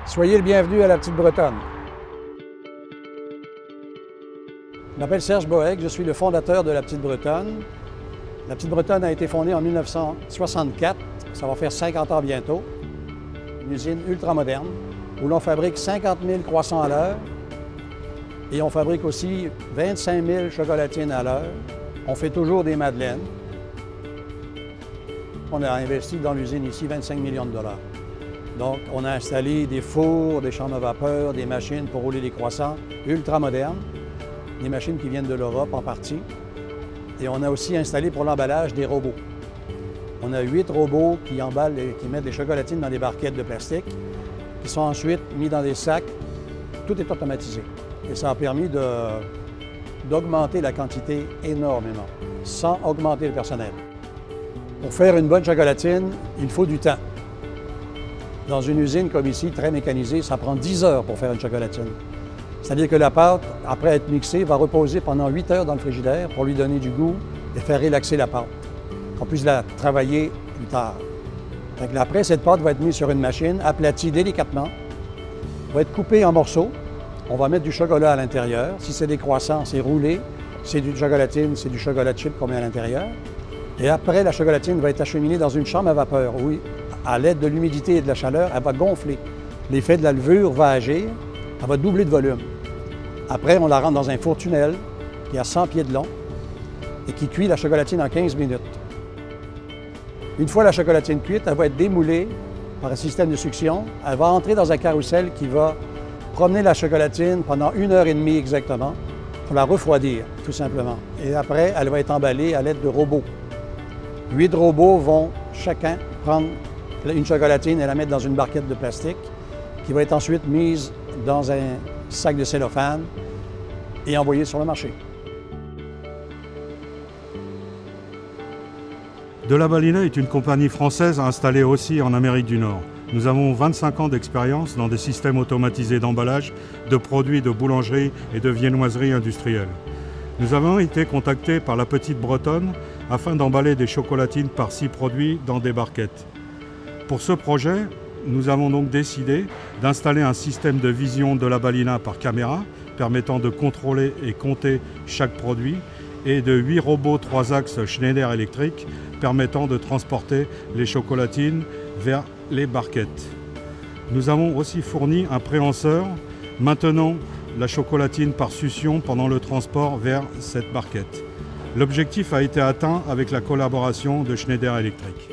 Soyez le bienvenu à la Petite Bretonne. Je m'appelle Serge Bohègue, je suis le fondateur de la Petite Bretonne. La Petite Bretonne a été fondée en 1964, ça va faire 50 ans bientôt. Une usine ultramoderne où l'on fabrique 50 000 croissants à l'heure et on fabrique aussi 25 000 chocolatines à l'heure. On fait toujours des madeleines. On a investi dans l'usine ici 25 millions de dollars. Donc, on a installé des fours, des chambres à vapeur, des machines pour rouler des croissants ultramodernes, des machines qui viennent de l'Europe en partie. Et on a aussi installé pour l'emballage des robots. On a 8 robots qui emballent et qui mettent des chocolatines dans des barquettes de plastique, qui sont ensuite mis dans des sacs. Tout est automatisé. Et ça a permis d'augmenter la quantité énormément, sans augmenter le personnel. Pour faire une bonne chocolatine, il faut du temps. Dans une usine comme ici, très mécanisée, ça prend 10 heures pour faire une chocolatine. C'est-à-dire que la pâte, après être mixée, va reposer pendant 8 heures dans le frigidaire pour lui donner du goût et faire relaxer la pâte, qu'on puisse la travailler plus tard. Donc après, cette pâte va être mise sur une machine, aplatie délicatement, va être coupée en morceaux. On va mettre du chocolat à l'intérieur. Si c'est des croissants, c'est roulé. Si c'est du chocolatine, c'est du chocolat chip qu'on met à l'intérieur. Et après, la chocolatine va être acheminée dans une chambre à vapeur où, à l'aide de l'humidité et de la chaleur, elle va gonfler. L'effet de la levure va agir, elle va doubler de volume. Après, on la rentre dans un four-tunnel qui a 100 pieds de long et qui cuit la chocolatine en 15 minutes. Une fois la chocolatine cuite, elle va être démoulée par un système de succion. Elle va entrer dans un carrousel qui va promener la chocolatine pendant 1h30 exactement pour la refroidir, tout simplement. Et après, elle va être emballée à l'aide de robots. 8 robots vont chacun prendre une chocolatine et la mettre dans une barquette de plastique qui va être ensuite mise dans un sac de cellophane et envoyée sur le marché. De la Balina est une compagnie française installée aussi en Amérique du Nord. Nous avons 25 ans d'expérience dans des systèmes automatisés d'emballage, de produits de boulangerie et de viennoiserie industrielle. Nous avons été contactés par la Petite Bretonne afin d'emballer des chocolatines par 6 produits dans des barquettes. Pour ce projet, nous avons donc décidé d'installer un système de vision de la Balina par caméra permettant de contrôler et compter chaque produit et de 8 robots 3 axes Schneider Electric permettant de transporter les chocolatines vers les barquettes. Nous avons aussi fourni un préhenseur maintenant la chocolatine par succion pendant le transport vers cette barquette. L'objectif a été atteint avec la collaboration de Schneider Electric.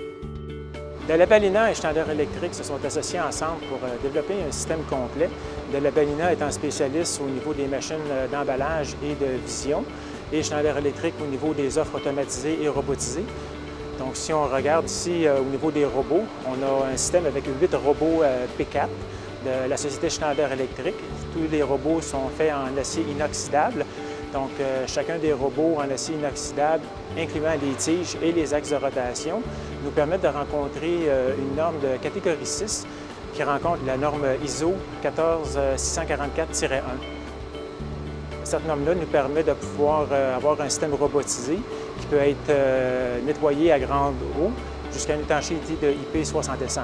De la Balina et Schneider Electric se sont associés ensemble pour développer un système complet. De la Balina étant spécialiste au niveau des machines d'emballage et de vision, et Schneider Electric au niveau des offres automatisées et robotisées. Donc si on regarde ici au niveau des robots, on a un système avec 8 robots P4 de la société Schneider Electric. Tous les robots sont faits en acier inoxydable. Donc, chacun des robots en acier inoxydable, incluant les tiges et les axes de rotation, nous permettent de rencontrer une norme de catégorie 6 qui rencontre la norme ISO 14644-1. Cette norme-là nous permet de pouvoir avoir un système robotisé qui peut être nettoyé à grande eau jusqu'à une étanchéité de IP65.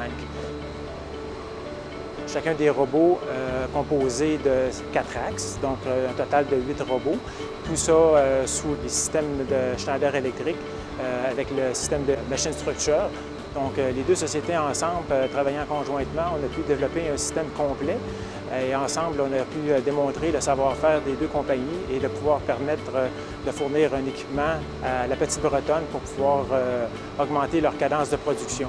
Chacun des robots composé de 4 axes, donc un total de 8 robots. Tout ça sous les systèmes de Schneider Electric avec le système de Machine Structure. Donc les deux sociétés ensemble, travaillant conjointement, on a pu développer un système complet et ensemble on a pu démontrer le savoir-faire des deux compagnies et de pouvoir permettre de fournir un équipement à la Petite Bretonne pour pouvoir augmenter leur cadence de production.